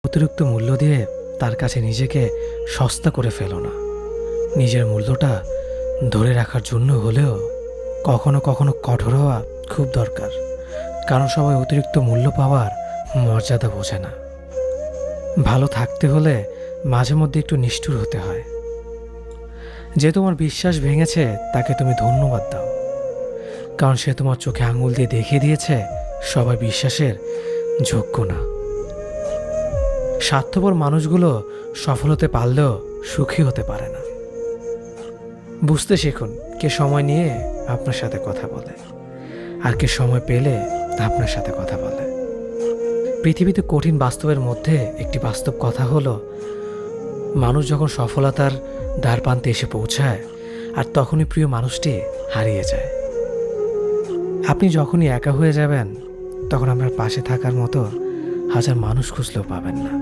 অতিরিক্ত মূল্য দিয়ে তার কাছে নিজেকে সস্তা করে ফেলো না। নিজের মূল্যটা ধরে রাখার জন্য হলেও কখনো কখনো কঠোর হওয়া খুব দরকার, কারণ সবাই অতিরিক্ত মূল্য পাওয়ার মর্যাদা বোঝে না। ভালো থাকতে হলে মাঝে মধ্যে একটু নিষ্ঠুর হতে হয়। যে তোমার বিশ্বাস ভেঙেছে তাকে তুমি ধন্যবাদ দাও, কারণ সে তোমার চোখে আঙুল দিয়ে দেখিয়ে দিয়েছে সবাই বিশ্বাসের যোগ্য না। স্বার্থপর মানুষগুলো সফল হতে পারলেও সুখী হতে পারে না। বুঝতে শিখুন কে সময় নিয়ে আপনার সাথে কথা বলে আর কে সময় পেলে আপনার সাথে কথা বলে। পৃথিবীতে কঠিন বাস্তবের মধ্যে একটি বাস্তব কথা হলো, মানুষ যখন সফলতার দ্বার প্রান্তে এসে পৌঁছায় আর তখনই প্রিয় মানুষটি হারিয়ে যায়। আপনি যখনই একা হয়ে যাবেন তখন আপনার পাশে থাকার মতো হাজার মানুষ খুঁজলেও পাবেন না।